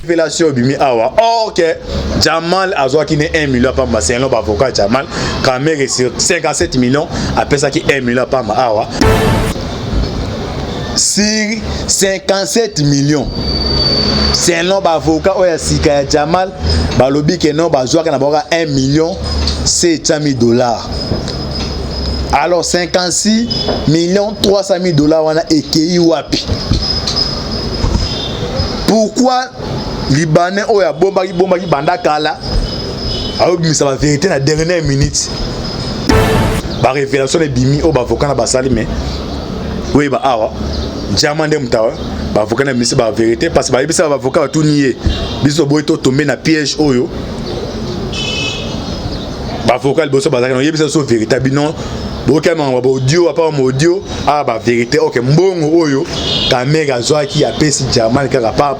Révélation bimi awa. Ok, Jamal Azwa qui n'est 1 million par ma, c'est un homme avocat Jamal. Quand même, sur 57 millions, après ça qui est 1 million par ma awa. Sur 57 millions, c'est un homme avocat ou Sika Jamal. Balobi qui est un homme Azwa qui n'a pas 1 million 700 000 $. Alors 56 millions 300 000 $, on a ékeyi wapi. Pourquoi Libanais ou ya bombaki banda kala a obimisa la vérité na dernière minute. Ba révélation de bimi o ba avocat na basali mais oui ba awa jamande mutawa ba avocat na misi ba vérité parce que ba yebisa ba avocat ba tout nier biso boy to tomber na piège oyo ba avocat le bosso bazaka no yebisa so vérité binon boka mangwa ba audio apa mo audio a ba vérité OK mbongo oyo kamera zwaki ya pesi Jamal kaka pa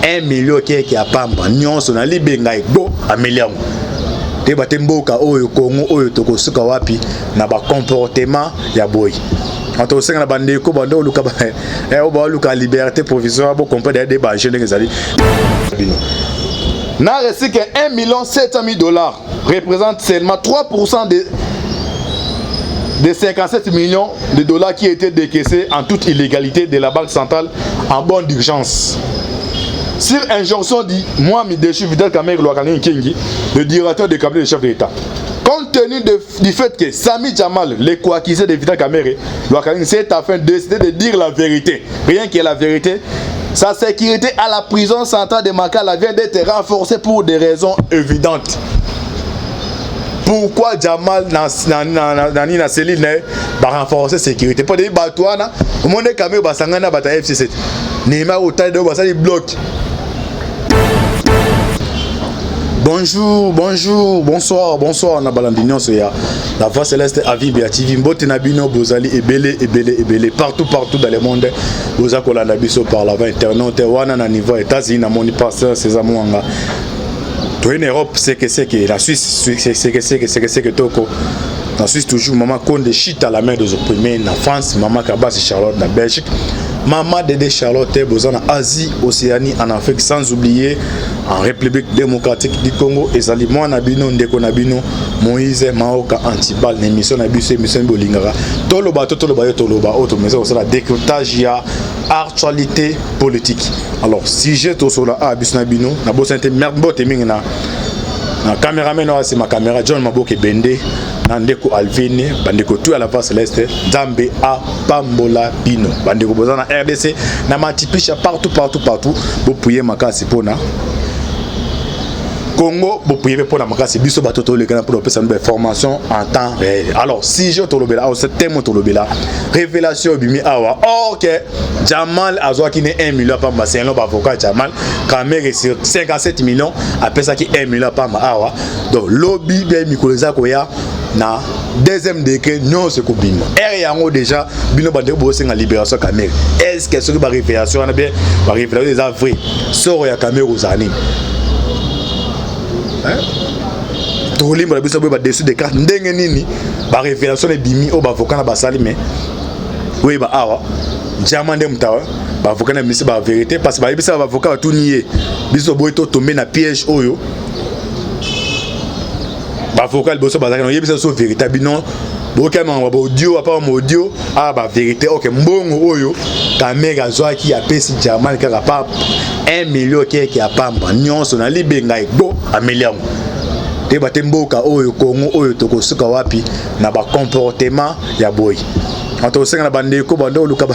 1 million qui a pamba nyonso na libenga ego ameliango te batemboka oyo Congo oyo tokosuka wapi na ba comportement ya boy anto senga na bandeko bando luka ba ba luka liberté provisoire bo comprendre des ba jeune ngezali na reçu que 1 700 000 $ représente seulement 3% des 57 millions de dollars qui étaient décaissés en toute illégalité de la Banque centrale en bonne d'urgence. Sur injonction dit moi Midechu Vital Kamerhe Lwakani Nkingi, le directeur de cabinet du chef de l'État. Compte tenu du fait que Sami Jamal, le coacquisé de Vital Kamerhe Lwakani, s'est afin décidé de dire la vérité, rien que la vérité. Sa sécurité à la prison centrale de Makala vient d'être renforcée pour des raisons évidentes. Pourquoi Jamal na cellule va renforcer la sécurité? Pour dire Batouana, au monde de Kamerhe Basangana Bata FC7. Neymar au taille de Basali bloque. Bonjour, bonsoir, on a balandinion soya. La voix céleste à Vibia TV, Mbote Nabino, Bozali, Ebele, partout dans le monde. Bozako la Nabiso par la internet, Wana na niveau États-Unis, na moni pasteur, César Mouanga. Toi en Europe, c'est que la Suisse, c'est que Toko. En Suisse, toujours, maman Conde chita la main des opprimés. En France, maman Kabas Charlotte, en Belgique. Maman Dédé Charlotte, en Asie, Océanie, en Afrique, sans oublier en République démocratique du Congo. Et Zali, moi, Nabino, Ndeko Nabino, Moïse, Maoka, Antibal, l'émission Nabiso, émission Bolingara. Toloba, autre maison, c'est la décryptage, il y a actualité politique. Alors, si j'ai tout sur la Abus Nabino, Nabo Sainte Merbote Mingna. Na caméraman c'est ma caméra John Maboke Bende Nandeko Alvine bandeko tout à la face céleste Zambe a Pambola Bino bandeko bozana RDC na matipisha partout vous pouvez makasi pona Congo vous pouvez pour la makasi biso batoto le kana pour faire une formation en temps réel. Alors si je te lobela au thème to lobela révélation bimi awa OK Jamal Azwa qui n'est 1 million par ma, c'est un homme avocat Jamal Kamerhe sur 57 millions après ça qui 1 million par ma awa donc lobby bien mikoleza koya na deuxième décret non c'est ko bino yango déjà bino bande bo senga libération Kamerhe est-ce que ce que ba révélation na bien ba révélation des vrai soro ya Kamerhe ozani Toli mba biso ba dessus des cartes ndenge nini ba révélation de bimi o ba avocat na basali mais oui ba awa jamande mutawa ba avocat na misi ba vérité parce que ba yebisa ba avocat tout nier biso boy to tomber na piège oyo ba avocat le bosso bazaka no yebisa so vérité binon boka mangwa ba audio apa mo audio a ba vérité OK mbongo oyo kamera zwaki ya pesi Jamal kaka pa 1 million qui a pamba nyonso na libenga ego ameliango te batemboka oyo Congo oyo tokosuka wapi na ba comportement ya boy anto senga na bandeko bando luka ba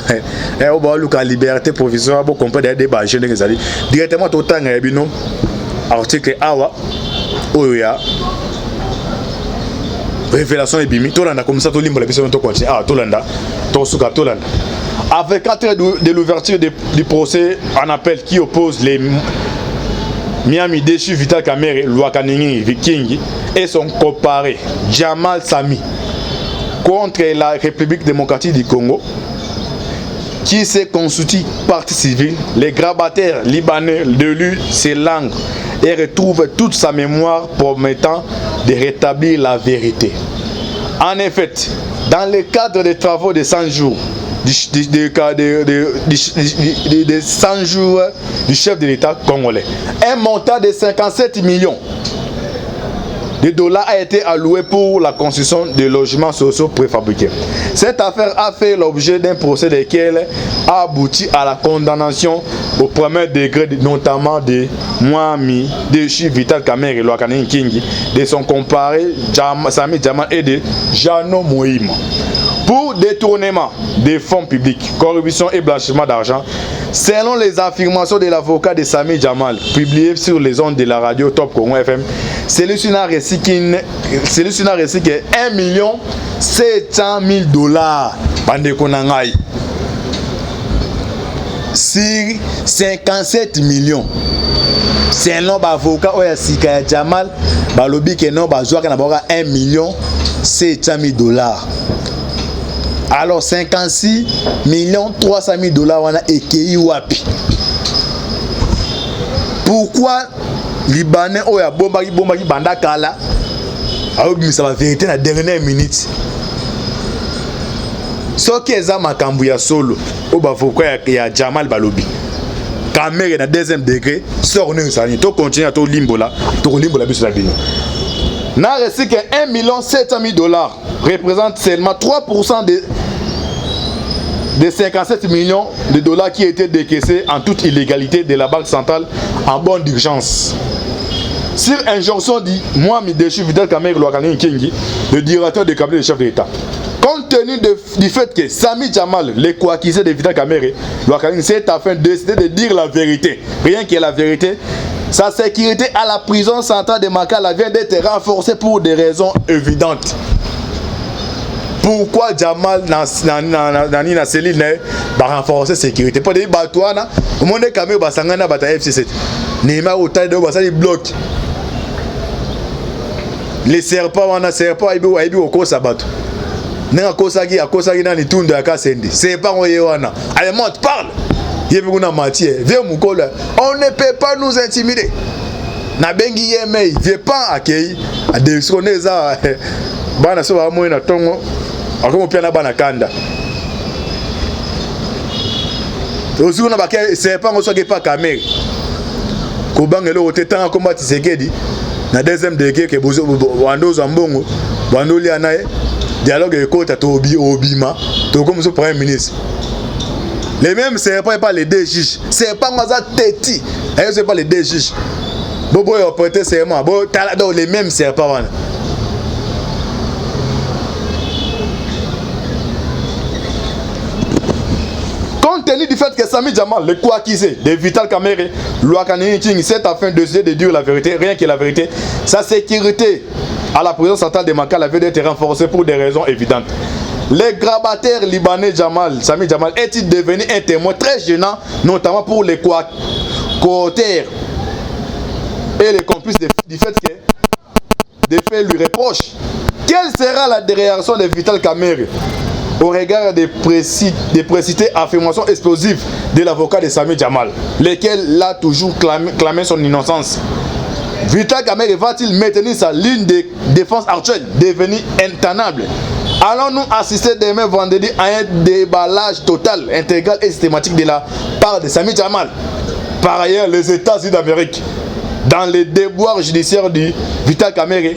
ba luka liberté provisoire bo comprendre des ba jeune ngezali directement to tanga ya bino article awa oyo ya révélation et bimi tolanda comme ça to limba la biso to continue tolanda to suka tolanda avec 4 heures de l'ouverture du procès en appel qui oppose les Miami déchu Vital Kamerhe Lwakani Nkingi et son comparé Jamal Sami contre la République démocratique du Congo qui s'est constitué partie civile, les grabataires libanais de lui ses langues et retrouve toute sa mémoire permettant de rétablir la vérité. En effet, dans le cadre des travaux de 100 jours des 100 jours du chef de l'État congolais. Un montant de 57 millions de dollars a été alloué pour la construction de logements sociaux préfabriqués. Cette affaire a fait l'objet d'un procès lequel a abouti à la condamnation au premier degré, notamment de Mwami, de Vital Kamerhe Lwakani Nkingi, de son comparé Sami Jamal et de Jano Moïma, pour détournement des fonds publics, corruption et blanchiment d'argent. Selon les affirmations de l'avocat de Sami Jamal, publiées sur les ondes de la radio Top Congo FM, celui-ci n'a reçu que 1 700 000 dollars. Sur 57 millions. Selon l'avocat Sika Jamal, balobi que non, 1 700 000 dollars. Alors 56 300 000 dollars on a ékeyi wapi. Pourquoi Libanais oya bombaki banda kala aobimisa la vérité na dernière minute? Soki eza makambo ya solo o bavoka ya Jamal balobi Kamerhe na deuxième degré sort ne sani to continuer to limbola biso na bino. N'a reçu que 1 700 000 dollars représente seulement 3% des 57 millions de dollars qui étaient décaissés en toute illégalité de la Banque centrale en bonne d'urgence. Sur injonction dit Mwami Deshu Vital Kamerhe Lwakani Nkingi, le directeur du cabinet du chef de l'État. Compte tenu du fait que Sami Jamal, le co-accusé de Vital Kamerhe Lwakani, s'est afin décidé de dire la vérité, rien que la vérité. Sa sécurité à la prison centrale de Makala vient d'être renforcée pour des raisons évidentes. Pourquoi Jamal na cellule va renforcer la sécurité? Pour des batouana, au monde de Kamerhe basangana bata FC7. Neymar au taille de basali bloc. Les serpents wana serpents aibi au kosa bato. Nenga kosaki akosaki na nitundo ya Kasende. Serpent oye wana. Allez monte parle. Yebuna Mathieu, viens Mukolo. On ne peut pas nous intimider. Na bengi yemei, viens pas akei. A démissionner ça. Bana so ba moyo na tongo. Akomo pia na bana kanda. Ozu na baké serpent ngo soki pas Kamerhe. Ko bangelo otetanga combat Tshisekedi. Na deuxième degré que bozo wando zambongo. Wando li anaye. Dialogue ekota to obima. To comme so premier ministre. Les mêmes serpents pas les deux juges. Serpent maza teti. Et c'est pas les deux juges. Bobo est prêté serment. Bo talado les mêmes serpents wana. Compte tenu du fait que Sami Jamal, le co-accusé de Vital Kamerhe Lwakani Nkingi, s'est afin d'essayer de dire la vérité, rien que la vérité, sa sécurité à la prison centrale de Makala avait été renforcée pour des raisons évidentes. Le grabataire libanais Sami Jamal est-il devenu un témoin très gênant, notamment pour les co-auteurs et les complices du fait que des faits lui reprochent. Quelle sera la réaction de Vital Kamerhe au regard des précitées affirmations explosives de l'avocat de Sami Jamal, lequel l'a toujours clamé son innocence? Vital Kamerhe va-t-il maintenir sa ligne de défense actuelle, devenue intenable? Allons-nous assister demain vendredi à un déballage total, intégral et systématique de la part de Sami Jamal? Par ailleurs, les États-Unis d'Amérique, dans les déboires judiciaires du Vital Kamerhe,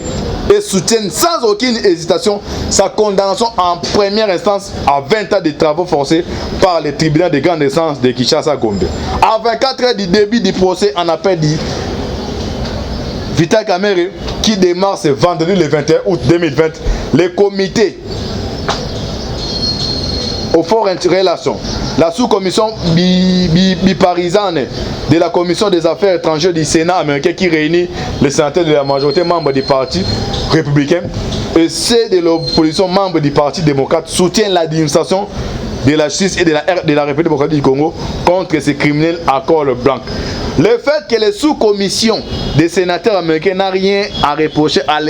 et soutiennent sans aucune hésitation sa condamnation en première instance à 20 ans de travaux forcés par le tribunal de grande instance de Kinshasa-Gombe. À 24 heures du début du procès en appel du Vital Kamerhe, qui démarre ce vendredi le 21 août 2020, le comité au fort relation, la sous-commission bipartisane de la commission des affaires étrangères du Sénat américain qui réunit les sénateurs de la majorité membres du parti républicain et ceux de l'opposition membres du parti démocrate soutiennent l'administration de la justice et de la République démocratique du Congo contre ces criminels à col blanc. Le fait que les sous-commissions des sénateurs américains n'ont rien à reprocher à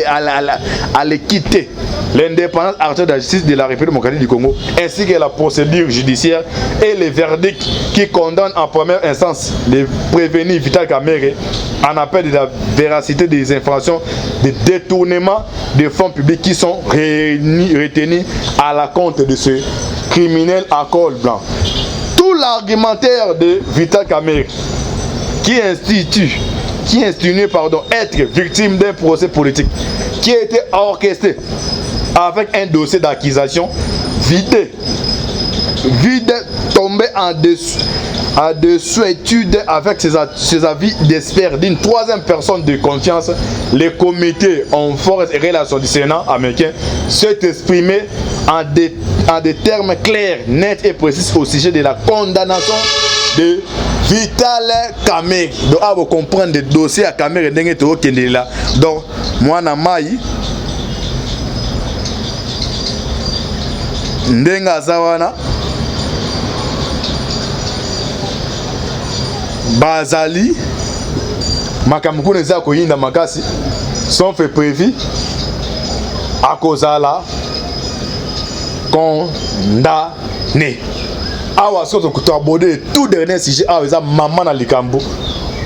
l'équité, l'indépendance arbitraire de la justice de la République démocratique du Congo, ainsi que la procédure judiciaire et les verdicts qui condamnent en première instance les prévenus Vital Kamerhe en appel de la véracité des informations de détournement des fonds publics qui sont retenus à la compte de ce criminel à col blanc. Tout l'argumentaire de Vital Kamerhe qui insinue être victime d'un procès politique qui a été orchestré avec un dossier d'accusation vide, tombé en dessous étude avec ses avis d'experts d'une troisième personne de confiance. Le comité en force et relations du Sénat américain s'est exprimé en des termes clairs, nets et précis au sujet de la condamnation de Vital Kamerhe. Donc, vous comprendre le dossier à Kamerhe, donc, moi, na mai, ndenga zawana, bazali, makamukune neza koyinda makasi, sont fait prévu, à cause la condamné. Awa soto kutabode tout dernier sujet awa eza maman na likambo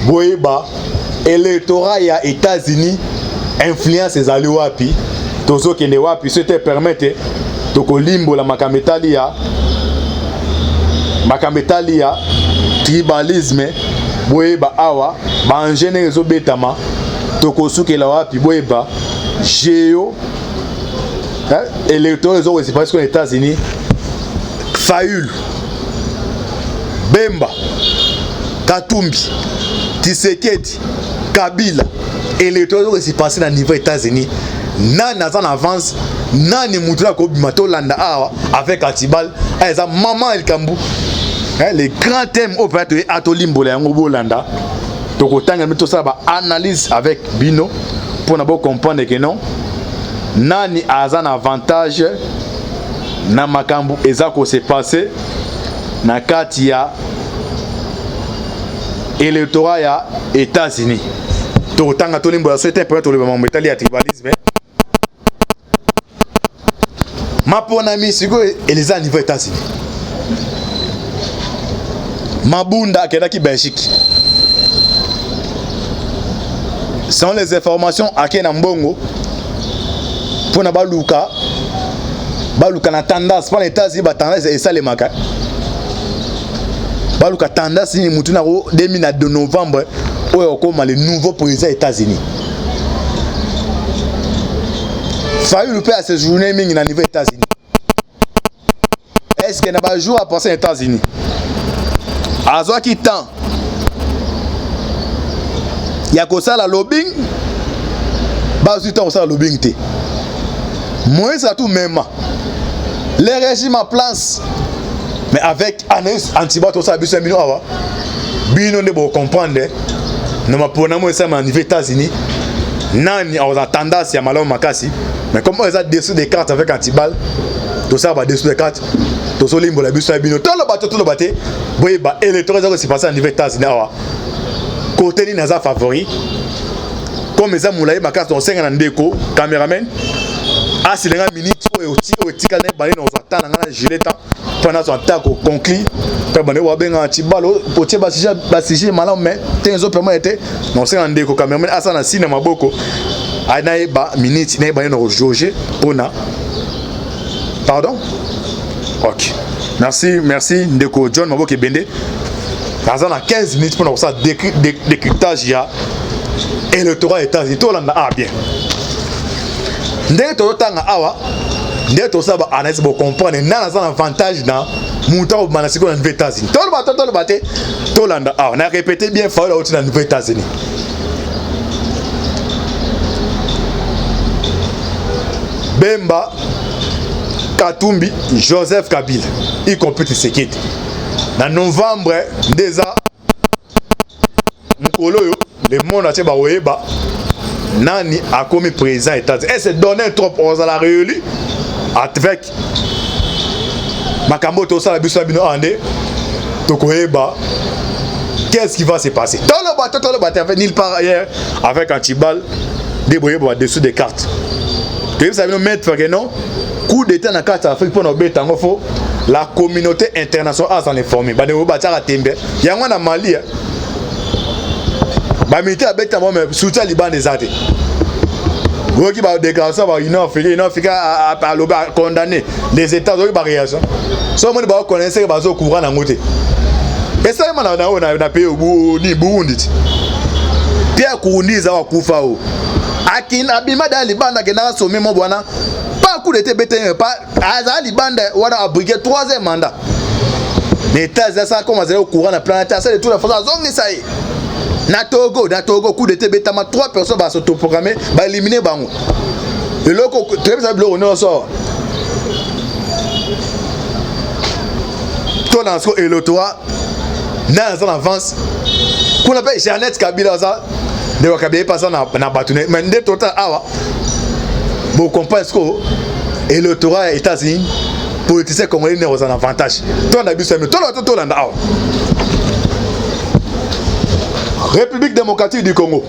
boyeba électorat ya États-Unis influence ezali wapi tozo kende wapi c'était permettre tokolimbo la makametali ya tribalisme boyeba awa ba engene ezo betama tokosukela wapi boyeba géo électorat ezo c'est parce que les États-Unis Fayulu Bemba, Katumbi, Tshisekedi, Kabila, et les trois qui se passent dans le niveau États-Unis. Nani en avance, nani moutoula kobimato landa awa avec Atibal, eza maman El Kambou. Les grands thèmes au fait atolimbo la ngobo landa. Donc autant que tout ça ba analyse avec Bino pour n'abord comprendre que non. Nani a un avantage na makambu ezako se passer. Na kati ya électorat ya États-Unis. Totanga tolimbo ya c'était peut-être le moment métallique ya tribalisme. Ma pona mi siko elisa niveau États-Unis. Mabunda keda ki Belgique. Sans les informations à Kena Mbongo pour na baluka na tendance pas les États-Unis ba tendance et ça les maka. Baluka tendance ni mutuna ko 2002 novembre oyo koma le nouveau président des États-Unis. Fayulu peut à ce journée mingi na niveau États-Unis. Est-ce qu'il n'a pas jour à passer aux États-Unis? Azo qui temps. Ya ko ça la lobbying. Ba su temps ça la lobbying té. Moi ça tout même. Les régimes en place. Mais avec analyse antibato ça biso bino awa. Bino ne bo comprendre. No mapona mo ça ma niveau États-Unis. Nani a tendance ya malom makasi. Mais comme on est dessous des cartes avec antibal, tout ça va dessous des cartes. Tout ça limbo la biso bino. Tout le bateau. Boye ba électorat ça se passer à niveau États-Unis awa. Côté ni naza favori. Comme ça moulaye makasi on 5 ndeko caméraman. Ah si les minutes ou tika na balé nos attend na gilet temps pendant son temps ko conclut pe bané wa benga antibalo potie basije malam mais tenzo permet était non 5 ndeko caméraman asa na sina maboko anaye ba minutes na balé no jauger pona pardon. OK. Merci ndeko John Maboke Bende. Dans 15 minutes pour ça décryptage ya électorat États-Unis to landa ah bien. Ndé to tanga awa ndé to ça ba analyse bo comprendre na un avantage dans monta au manasiko na États-Unis. To le baté to landa awa na répéter bien fa la autre dans États-Unis. Bemba Katumbi Joseph Kabila y compris Tshisekedi. En novembre déjà Mkolo yo le monde a été baoyeba nani a commis président États-Unis. Et c'est donné trop aux à la réélu avec Makambo to ça la biso bino andé tokoyeba qu'est-ce qui va se passer. Dans le bateau avec nulle part ailleurs avec Antibal déboyeba dessous des cartes. Que vous savez mettre que non coup d'état na carte Afrique pour nos bêtes en faut la communauté internationale a s'en informer. Ba de batara tembe. Yango na Mali. Ba militaire bêta moi mais soutien Liban des arts. Vous qui va déclarer ça, Union africaine a condamné les États de réaction. Si on va connaître que va au courant dans côté. Et ça, on a payé au Burundi. Pierre Kouroundi a kufa o. Akin abima dans les bandes qui n'ont sommet mon boana. Pas coup d'été bétain, pas à les bandes on a abrigué 3e mandat. Les États ça commence au courant la planète, ça de toute la façon zone ça y est. Na Togo coup d'été bétain, 3 personnes va s'autoprogrammer, va éliminer bango. Et là très bien le on sort. Toi dans ce électorat dans avance. Qu'on appelle Jeannette Kabila ça. Ne va pas passer na batune mais de total awa bon comprendre ce que électorat États-Unis politiciens congolais ne ont un avantage toi on a vu ça mais tout là awa République démocratique du Congo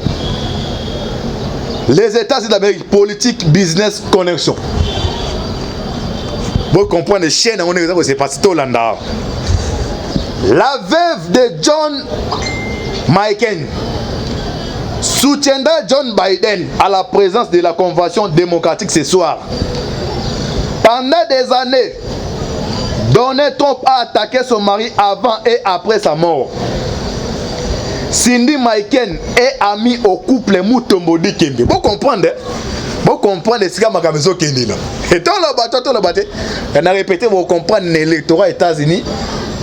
les États-Unis d'Amérique politique business connexion vous comprenez les chaînes on est c'est pas tout là la veuve de John McCain soutiendra John Biden à la présence de la convention démocratique ce soir. Pendant des années, Donald Trump a attaqué son mari avant et après sa mort. Cindy McCain est amie au couple Mutombo Dikembe. Vous comprenez? Vous comprenez ce que ma camiso Kendi là. Et tout le bateau, on a répété, vous comprenez l'électorat États-Unis,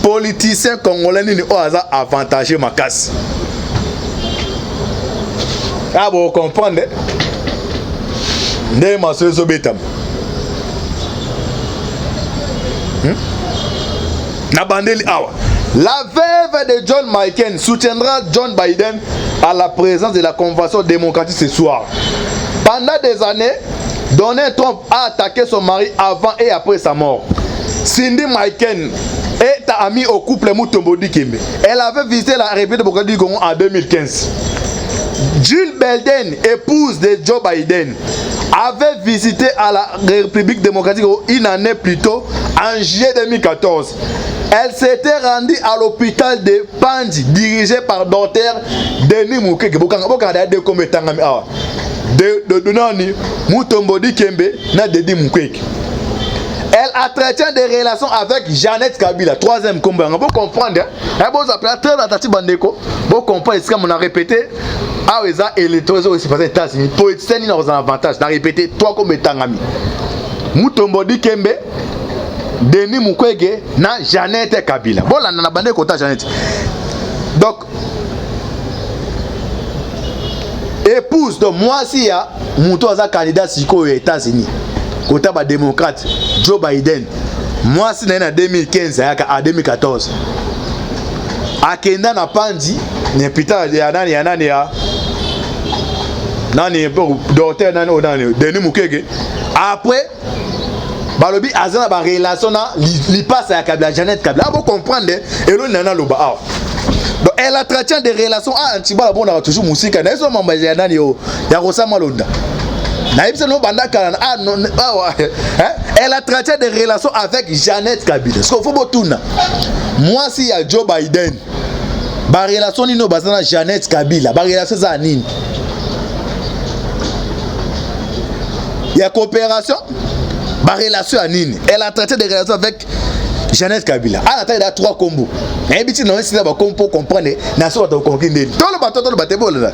politiciens congolais ont avantagé ma casse. Ah bon, vous comprenez? Ne ma soeur Zobetam. La veuve de John McCain soutiendra John Biden à la présence de la convention démocratique ce soir. Pendant des années, Donald Trump a attaqué son mari avant et après sa mort. Cindy McCain est amie au couple Mutombo Dikembe. Elle avait visité la République démocratique du Congo en 2015. Jill Biden, épouse de Joe Biden, avait visité à la République démocratique une année plus tôt, en juillet 2014. Elle s'était rendue à l'hôpital de Pandi, dirigé par docteur Denis Mukwege. Elle entretient des relations avec Jeannette Kabila, 3e combat. Vous comprenez? Vous comprenez ce qu'on a répété? Ah oui, ça et les trois aussi passé États-Unis. Politiciens ils ont un avantage. On a répété 3 comme Tangami. Mutombo Dikembe, Denis Mukwege, na Jeannette Kabila. Bon là on a bandé côté Jeannette. Donc épouse de moi si ya Muto aza candidat siko aux États-Unis. Côté ba démocrate Joe Biden. Moi si na 2015 à 2014. Akenda na Pandi, ne pita ya nani ya nani docteur nani Denis Mukwege. Après balobi azana ba relation na li passe à Kabila Jeannette Kabila. Vous comprenez et là nana loba. Donc elle entretient des relations à Antiba bon toujours musique na eso mamba ya nani yo ya Rosa Malonda. Na ibse no banda kana elle entretient des relations avec Jeannette Kabila. Ce qu'il faut botuna. Moi si ya Joe Biden ba relation ni no bazana Jeannette Kabila, ba relation za nini? Il y a coopération, ba relation à nini? Elle a traité des relations avec Jeannette Kabila. Elle a traité 3 combos. Et puis non si ça va comprendre na so to conquérir. Tout le bateau bon là.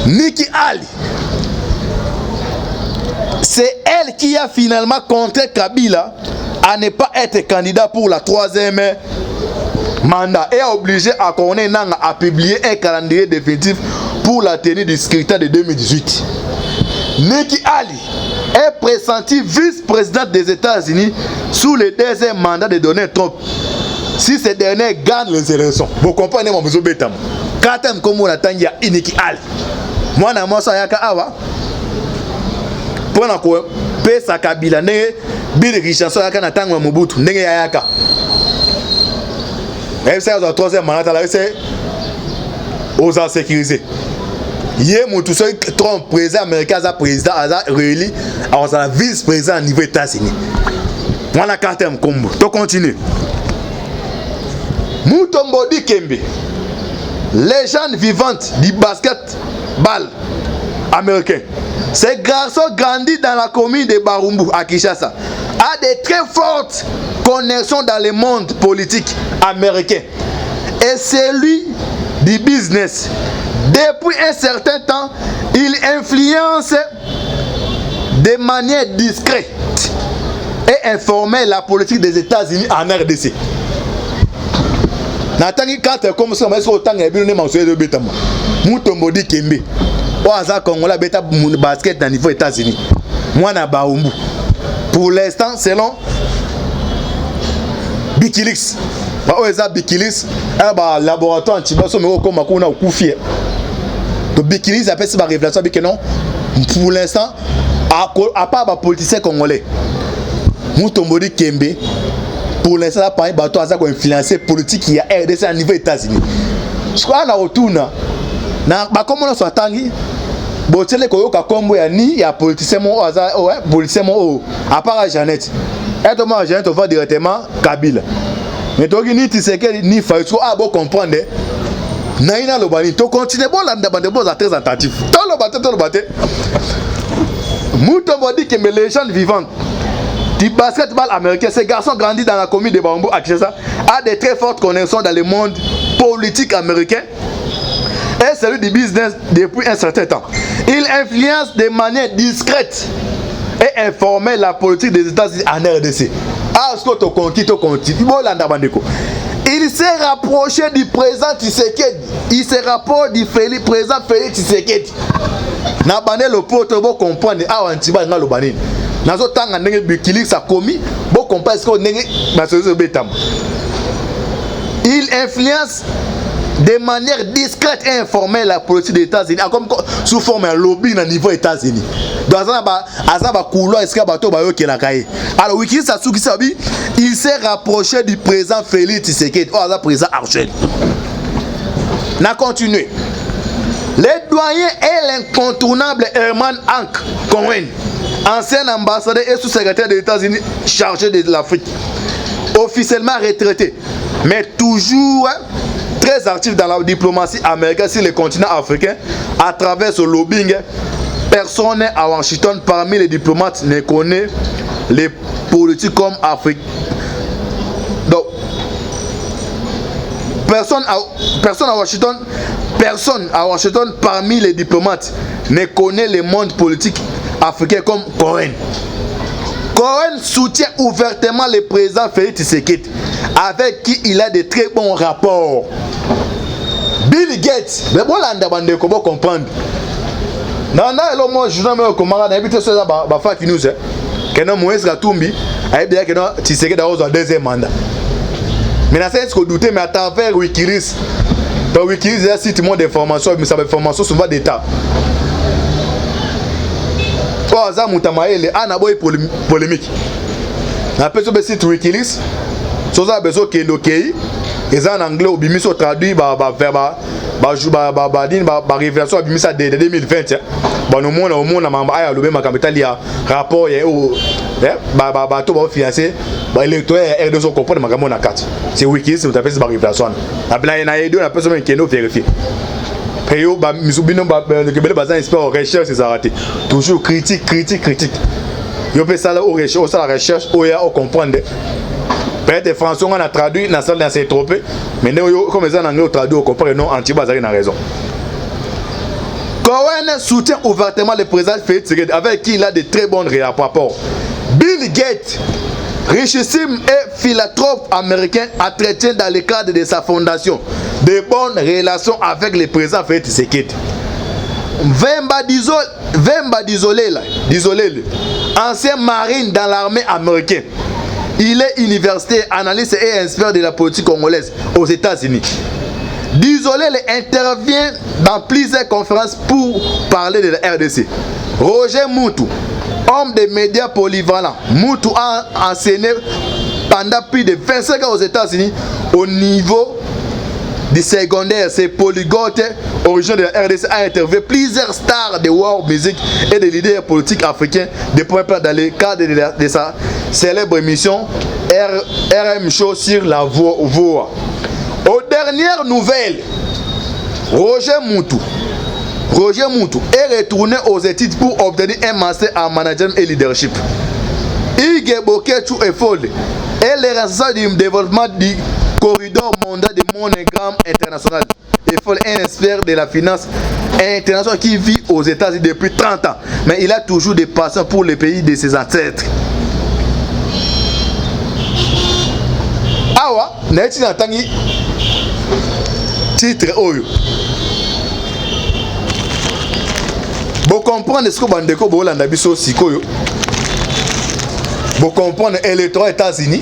Nikki Ali. C'est elle qui a finalement contré Kabila à ne pas être candidat pour la 3e mandat et a obligé à Corneille Nanga à publier un calendrier définitif pour la tenue du scrutin de 2018. Nikki Ali est pressentie vice-présidente des États-Unis sous le 2e mandat de Donald Trump si ce dernier gagne les élections. Vous comprenez mon besoin bétam. Quand comme on attend il y a Nikki Ali. Moi na moi ça yaka awa. Pour na ko pesa Kabila ne bi de Richardson yaka na tango Mobutu ndenge yaka. Même ça dans 3e mandat là c'est aux sécuriser. Hier tout seul Trump président américain za président a réélu alors ça vice-président au niveau États-Unis. Moi na 4e combo. To continue. Mutombo Dikembe, légende vivante du basketball, américain. Ce garçon grandit dans la commune de Barumbu à Kinshasa, a de très fortes connexions dans le monde politique américain et celui du business. Depuis un certain temps, il influence de manière discrète et informelle la politique des États-Unis en RDC. Natangi quand comme ça, mais autant il y a bien de bétama. Mutombodi Kembe. Oaza Congolais beta basket dans niveau États-Unis. Moi na Baumbu. Pour l'instant, selon Bikilix. Ba oza Bikilix, un laboratoire antibaso mais comme makuna okufie. Donc Bikilix appelle ça révélation que non. Pour l'instant, à part les politiciens congolais, Mutombodi Kembe, pour l'instant, il y a des gens qui ont influencé la politique qui a RDC à niveau États-Unis. Je crois que retourne, comme on s'attend, il y a politicien à part Jeannette. Et Jeannette, on va directement Kabila. Mais donc, ni Tshisekedi ni Faïsou, bon comprendre. Naïna Lobani, tu continues, bon, là, très attentif. Tout le bâté. Mutombodi Kembe, légende vivante du basketball américain, ce garçon grandit dans la commune de Bambo à Kinshasa, a de très fortes connexions dans le monde politique américain et celui du business depuis un certain temps. Il influence de manière discrète et informelle la politique des États-Unis en RDC. Il s'est rapproché du président Tshisekedi. Il se rapproche du président Félix Tshisekedi. Nabane le pote pour comprendre Antiba nga lobanini. Nazo tanga ndenge Bikilix a commis pour comprendre ce que ndenge masozo betam. Il influence de manière discrète et informelle la politique des États-Unis comme sous forme un lobby à niveau États-Unis. Donc azaba couloir est-ce que bato ba yo ke la kaye. Alors Wikileaks a souki sabi, il s'est rapproché du président Félix Tshisekedi, le président Argel. Na continué. Le doyen est l'incontournable Herman Hank Cohen, ancien ambassadeur et sous-secrétaire des États-Unis chargé de l'Afrique, officiellement retraité, mais toujours très actif dans la diplomatie américaine sur le continent africain à travers ce lobbying. Personne à Washington parmi les diplomates ne connaît les politiques comme Afrique. Donc, personne à Washington parmi les diplomates ne connaît le monde politique africain comme Cohen. Cohen soutient ouvertement le président Félix Tshisekedi, avec qui il a de très bons rapports. Bill Gates, mais bon là on comment comprendre. Non non, moi je n'ai pas camarade habité ça ba fake news que non Moïse Katumbi a bien que non Tshisekedi a au deuxième mandat. Mais là c'est ce qu'on doutait mais à travers Wikileaks. Dans Wikileaks il y a site moins d'informations mais ça information souvent d'état. Oh ça mutamaele ana boy polémique. Après ce site Wikileaks soza besoin que l'okei et ça en anglais au bimiso traduit ba révélation à bimisa de 2020 ba no mona mamba aya lobe makabetali ya rapport ya o to ba financer ba électeur RDC on comprendre makambo na carte c'est Wikileaks vous tapez ba révélation na bla na yedo na personne qui no vérifier peyo ba misubino ba le kebele bazan expert en recherche c'est raté toujours critique yo peut ça la recherche ça la recherche o ya o comprendre. Peut-être François on a traduit dans salle dans ses trophées mais comme ça en anglais traduit au comprendre non anti-bazari n'a raison. Cohen soutient ouvertement le président Félix Tshisekedi avec qui il a de très bons rapports. Bill Gates, richissime et philanthrope américain, entretient dans le cadre de sa fondation de bonnes relations avec le président Félix Tshisekedi. Vemba Dizolé, ancien marine dans l'armée américaine. Il est universitaire, analyste et expert de la politique congolaise aux États-Unis. Dizolé intervient dans plusieurs conférences pour parler de la RDC. Roger Moutou, homme des médias polyvalent. Moutou a enseigné pendant plus de 25 ans aux États-Unis au niveau du secondaire. C'est polyglotte originaire de la RDC, a interviewé plusieurs stars de world music et des leaders politiques africains de premier plan dans le cadre de sa célèbre émission RM Show sur la VOA. Aux dernières nouvelles, Roger Moutou Roger Moutou est retourné aux études pour obtenir un master en management et leadership. Ige Boketu Efode est le responsable du développement du corridor mondial de MoneyGram International. Efode est un expert de la finance internationale qui vit aux États-Unis depuis 30 ans. Mais il a toujours des passions pour les pays de ses ancêtres. Awa, naiti natangi titre oyo. Vous comprenez ce que Bandeko Bolanda biso sikoyo. Vous comprenez l'électorat États-Unis.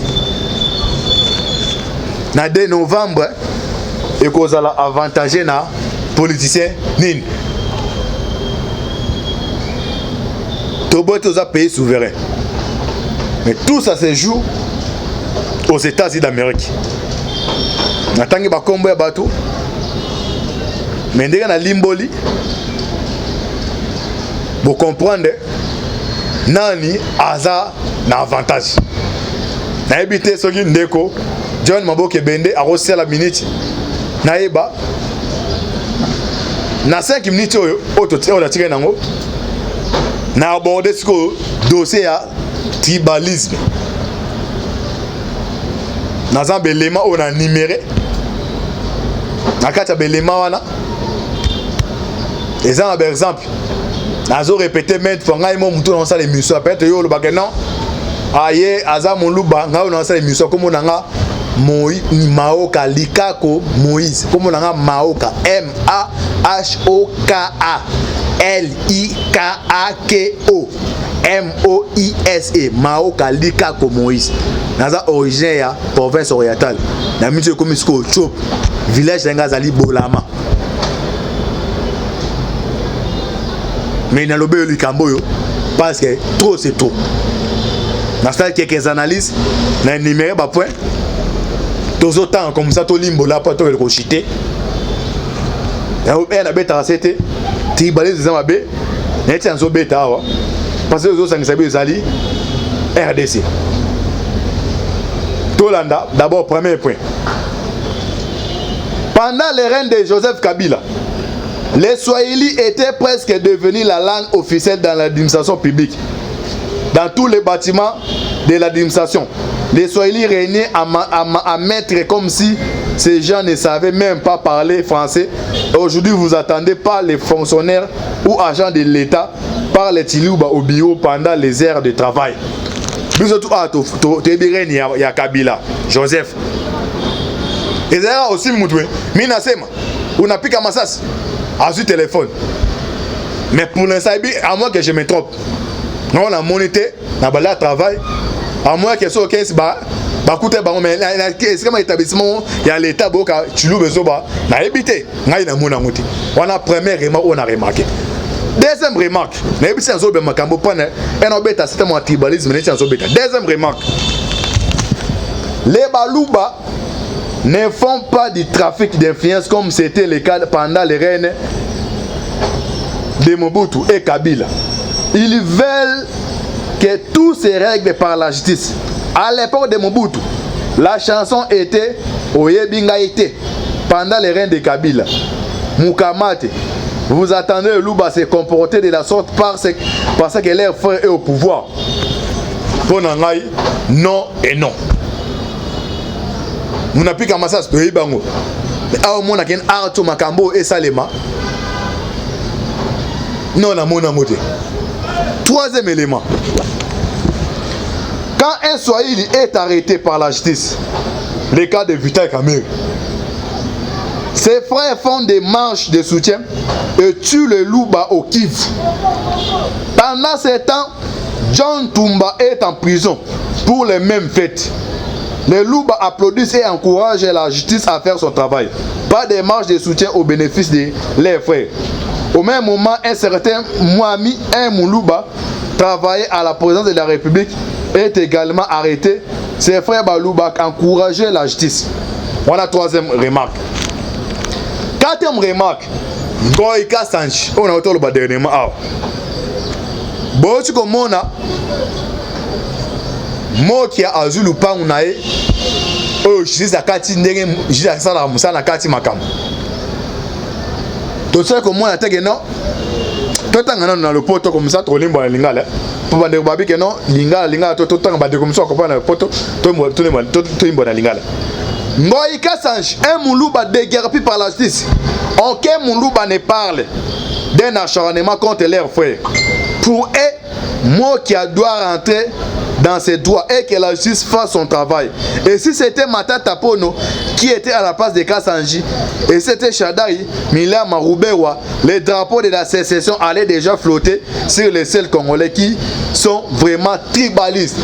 Na 2 novembre et qu'on a avantagé na politicien nin. Tobo est aux pays souverains. Mais tout ça se joue aux États-Unis d'Amérique. Natangi ba kombo ya bato. Mais ndenge na limboli. Vous comprenez nani aza na avantage. Na ebité soki ndeko John Maboke Bende a reçu la minute. Na eba na 5 minutes oyo on a tiré nango. Na abordé ce dossier ya tribalisme. Na za belema on a numéré. Na kata belema wana. Exemple par exemple nazo répété maintes fois ngai mo mutu na sala émission peut-être yo lo bakena aye aza moluba ngai na sala émission comme nanga Moi Maoka Likako Moïse comme nanga Maoka M A H O K A L I K A K O M O I S E Maoka Likako Moïse naza origine ya province orientale na mitu comme isko Chop village ngazali Bolama. Mais il y a le Likamboyo parce que trop c'est trop. Dans quelques analyses, dans le numéro de point, tous autant comme ça, tout limbo là, pas tout le cochité. Il y a un bêta à cette tribalisme des Amabé, il y a un bêta parce que les autres sont allés RDC. Tolanda, d'abord, premier point. Pendant le règne de Joseph Kabila, les Swahili étaient presque devenus la langue officielle dans l'administration publique. Dans tous les bâtiments de l'administration, les Swahili régnaient à mettre comme si ces gens ne savaient même pas parler français. Aujourd'hui, vous attendez pas les fonctionnaires ou agents de l'État par les Tilouba au bureau pendant les heures de travail. Il y a Kabila, Joseph. Et ça aussi, Mina Sema, on a piqué Massas. À ce téléphone. Mais pour l'instant, à moins que je me trompe, on a monité, on a balé à travail, à moins que ce soit 15 bar, mais c'est comme un établissement, il y a l'État, tu loues besoin, on a habité, on a première remarque, on a remarqué. Deuxième remarque, mais c'est un zobe macambo, un obéta, c'est un tribalisme, mais c'est un obéta. Deuxième remarque, les balouba ne font pas du trafic d'influence comme c'était le cas pendant les règnes de Mobutu et Kabila. Ils veulent que tout se règle par la justice. À l'époque de Mobutu, la chanson était Oyebingaïté. Pendant les règnes de Kabila, Mukamate, vous attendez le loup à se comporter de la sorte parce que leur frère est au pouvoir. Pour Nangaï, non et non. Nous n'avons plus qu'à massage de Ibango. Mais à au moins, il y a un arto makambo et salema. Non, on a mon amour. Troisième élément. Quand un Swahili est arrêté par la justice, le cas de Vital Kamerhe, ses frères font des marches de soutien et tuent le louba au Kivu. Pendant ce temps, John Tumba est en prison pour les mêmes faits. Les loups applaudissent et encouragent la justice à faire son travail. Pas de marche de soutien au bénéfice de leurs frères. Au même moment, un certain Mouami, un Moulouba, travaillait à la présidence de la République, est également arrêté. Ses frères Balouba encourageaient la justice. Voilà troisième remarque. Quatrième remarque, Goïka Sanch, on a entendu le dernièrement. Bon, tu comprends, moi qui a azulu pa unae oh justice akati ndenge justice sala musana kati makam Tu sais comment la tête non? Toi tu es dans le poteau comme ça, tu limbo la lingala. Pour bander babi que non, lingala, toi tu es bander comme ça, tu es dans le poteau, tu es limbo la lingala. Ngoïka Sange, un moulouba déguerpi par la justice. Aucun moulouba ne parle d'un acharnement contre leurs frères. Pour eux, moi qui dois rentrer dans ses droits et que la justice fasse son travail. Et si c'était Matata Pono qui était à la place de Kassanji, et c'était Shadari, Mila Maroubewa, les drapeaux de la sécession allaient déjà flotter sur les seuls Congolais qui sont vraiment tribalistes.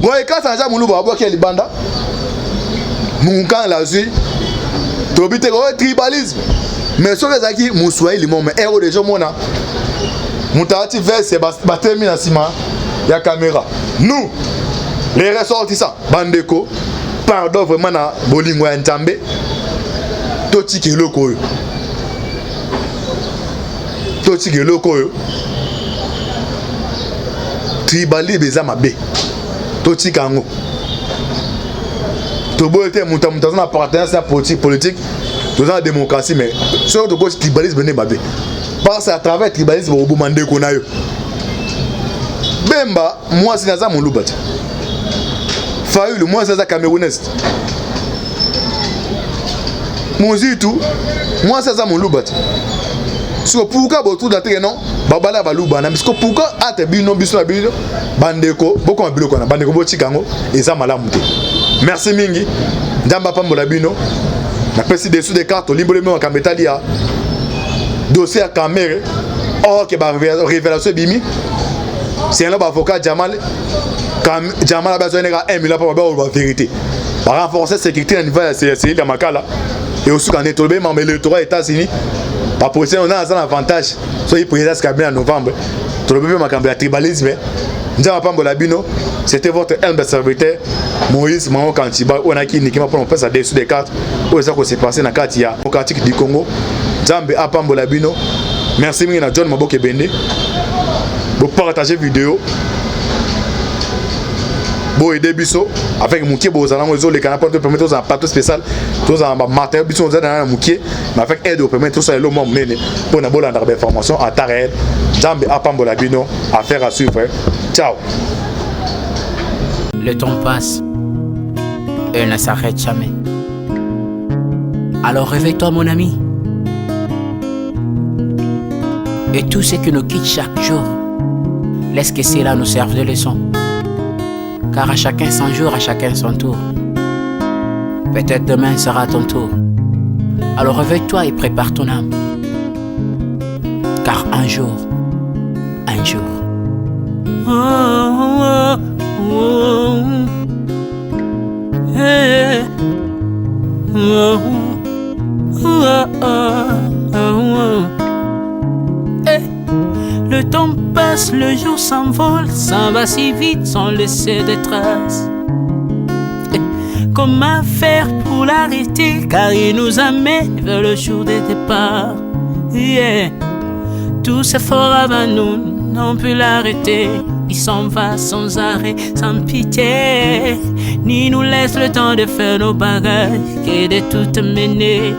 Bon, et Kassanji Moulouba, qui est le banda, Mounkan l'a vu, Tobite tribalisme. Mais sur les acquis, Moussouaï, le moment, héros de Jomona. Moutati verse batemi na sima ya caméra. Nous, les ressortissants, Bandeko, pardon vraiment na bolingo ya Ntambe. Toti ke loko yo. Toti ke loko yo. Tribali beza mabe. Toti kango. Tobo était mouta na appartenance politique, dans la démocratie mais sur le côté tribalisme ne mabe. Parce à travers le tribalisme, au bout de Konayo. Bemba, moi c'est Naza Mouloubat. Fayoul, moi c'est Naza Camerounais. Mouzitou, moi c'est Naza Mouloubat. So pourquoi beaucoup d'attraits non? Babala Balouba, parce que pourquoi à te bino biso bino bandeko, beaucoup en bilo kona, bandeko bochikango et ça malamute. Merci mingi. Ndamba pambola bino. Na pesi dessous des cartes librement en Kametalia. Dossier à caméra, or que la révélation bimi, c'est un avocat Jamal a besoin de 1 million pour avoir la vérité. Par renforcer la sécurité au niveau de la CSI de Makala et aussi quand on est tombé, mais l'électorat États-Unis, par position on a un avantage, soit il président ce cabinet en novembre, tout le monde a tribalisme. C'était votre humble serviteur Moïse Mamo Kantiba, on a qui uniquement pour faire ça dessous des cartes, où ça s'est passé dans la carte démocratique du Congo. Zambe Apambola Bino. Merci à John Maboke Bende. Pour partager la vidéo. Pour aider Bisso. Avec Mouké, vous allez les canapés pour permettre un plateau spécial. Tous en matin, Bisso, vous allez Mouké. Mais avec aide, vous permettre tout ça, le moment pour une bonne information à Tarel. Zambe Apambola Bino. Affaire à suivre. Ciao. Le temps passe. Et ne s'arrête jamais. Alors réveille-toi, mon ami. Et tout ce qui nous quitte chaque jour, laisse que cela nous serve de leçon. Car à chacun son jour, à chacun son tour. Peut-être demain sera ton tour. Alors réveille-toi et prépare ton âme. Car un jour. Oh, oh, oh, hey. Oh, oh, oh, oh. Le temps passe, le jour s'envole, s'en va si vite sans laisser de traces. Comment faire pour l'arrêter, car il nous amène vers le jour de départ. Yeah. Tout c'est fort avant nous, n'ont pu l'arrêter. Il s'en va sans arrêt, sans pitié, ni nous laisse le temps de faire nos bagages, et de tout mener.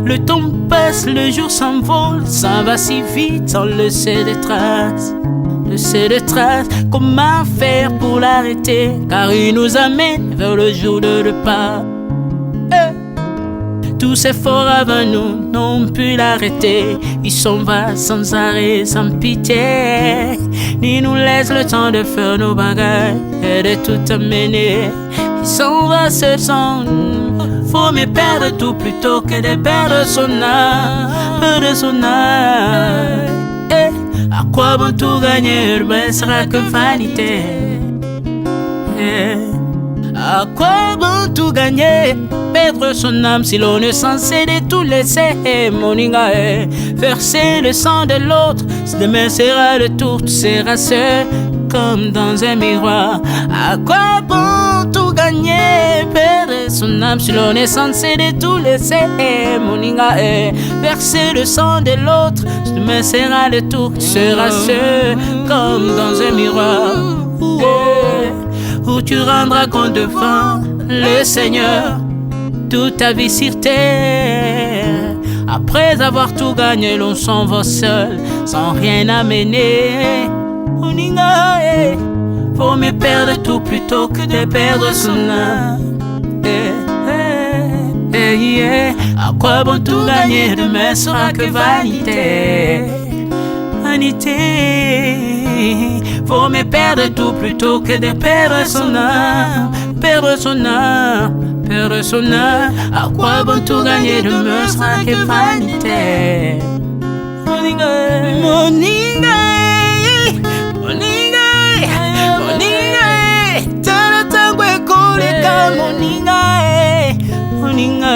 Le temps passe, le jour s'envole, s'en va si vite sans laisser de traces. Comment faire pour l'arrêter, car il nous amène vers le jour de départ. Tous ces forts avant nous n'ont pu l'arrêter. Il s'en va sans arrêt, sans pitié, ni nous laisse le temps de faire nos bagages et de tout amener. Il s'en va seul sans nous. Faut me perdre tout plutôt que de perdre son âme, à quoi bon tout gagner, ben sera que vanité. À quoi bon tout gagner, perdre son âme si l'on est censé de tout laisser. Moninga, verser le sang de l'autre, demain sera le tour, tu seras seul comme dans un miroir. À quoi bon tout gagner, perdre son âme si l'on est censé de tout laisser. Moninga, verser le sang de l'autre, demain sera le tour, tu seras seul comme dans un miroir. Où tu rendras compte devant le Seigneur. toute ta vie sur terre. Après avoir tout gagné, l'on s'en va seul, sans rien amener. Moninga, faut me perdre tout plutôt que de perdre son âme. À quoi bon tout gagner, demain sera que vanité. Vanité, faut me perdre tout plutôt que de perdre son âme. Perdre son âme, perdre son âme. À quoi bon tout gagner, demain sera que vanité. Moninga, Moninga, Moninga, Moninga, tala tangwe koleka Moninga, Moninga,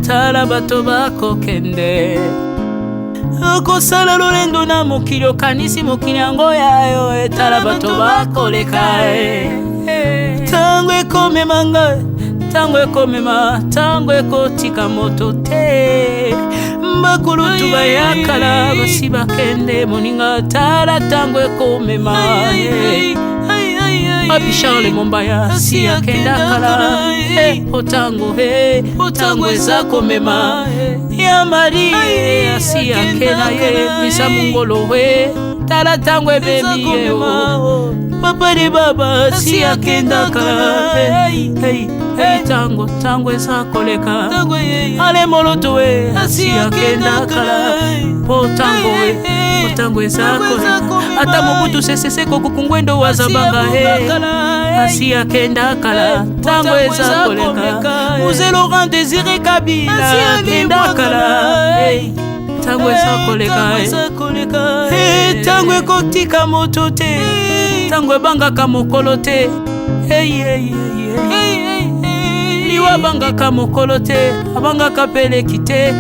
tala bato bako kende. Okosala lolendo na mokili okanisi mokili yango yayo, tala bato bako leka. Tango ekomema ngai, tango ekomema, tango ekotika moto te. Bakulutu bayakala basi bakende Moninga, tala tango ekomema. Papi Charles Mombaya si akenda kala. Otango otango eza komema. Ya Mari si akenda ye misa mungolo tala tango ebebi ye. Papa de baba si akenda kala. Tango tango eza koleka. Ale moloto si akenda kala. Otango otango eza koleka. Ata Mobutu sese kokukungwendo wazabanga asi akenda kala. Tango eza koleka. Mzee Laurent Désiré Kabila akenda kala. Tango eza koleka. Tango ekotika moto te, tango ebangaka mokolo te. Liwa bangaka mokolo te, abangaka peleki te.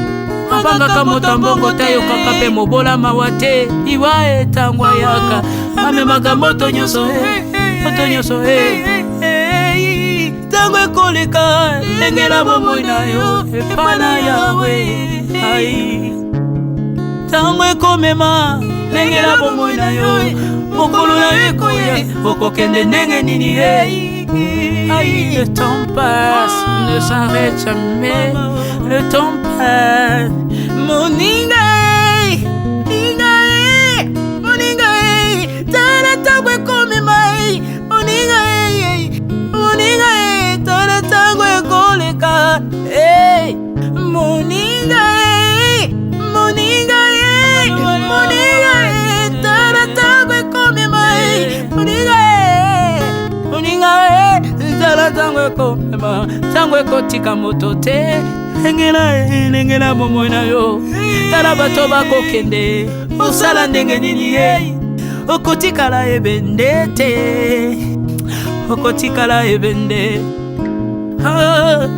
Abangaka moto mbongo te, yokaka pe mobola mawa te. Liwa tango ayaka amemaka moto nyonso moto nyonso tango ekoleka. Lengela bomoi na yo epana yawe. Tango ekomema lengela bomoi na yo, mokolo na yo ekoya okokende ndenge nini. Le temps passe, ne s'arrête jamais. Le temps passe. Moninga, Moninga, tala tango ekomema. Moninga, Moninga, tala tango ekoleka. Moninga, Moninga, Moninga, tala tango ekomema. Moninga, Moninga, tala tango ekomema. Tango ekotika moto te. Lengela bomoi na yo, tala bato bako kende. Osala ndenge nini okotikala ebende te. Okotikala ebende.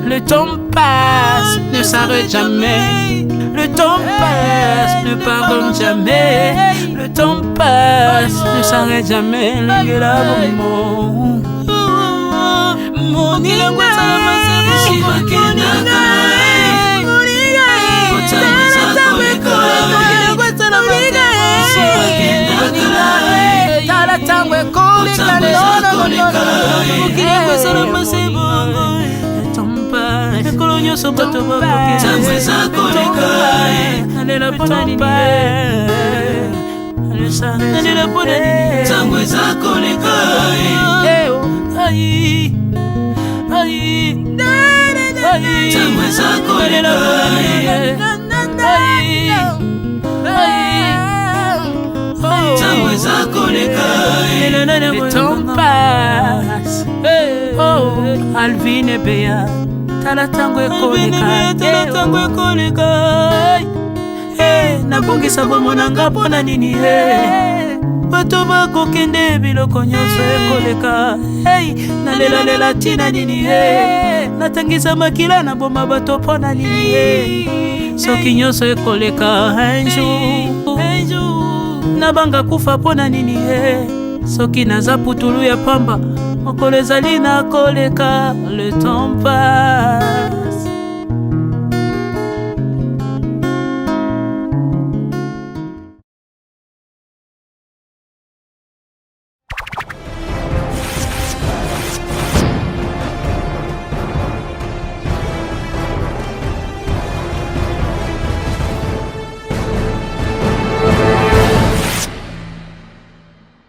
Le temps passe, ne s'arrête jamais. Le temps passe, ne pardonne jamais. Le temps passe, ne s'arrête jamais. Lengela bomoi. Moninga, tala tango ekoleka. Ekolo nyonso bato bakokende. Nalela mpona nini nalela mpona nini. Tango eza koleka. Tango eza koleka. Tango eza koleka. Le temps passe. Alvin et Bea, tala tango ekoleka. Tala tango ekoleka. Nabongisa bomona nga mpona nini. Bato bakokende biloko nyonso ekoleka. Nalela tina nini. Natangisa makila na boma bato mpona nini. Soki nyonso ekoleka. Un jour nabanga kufa mpona nini. Soki naza putulu ya pamba mokolo ezali na koleka. Le temps passe.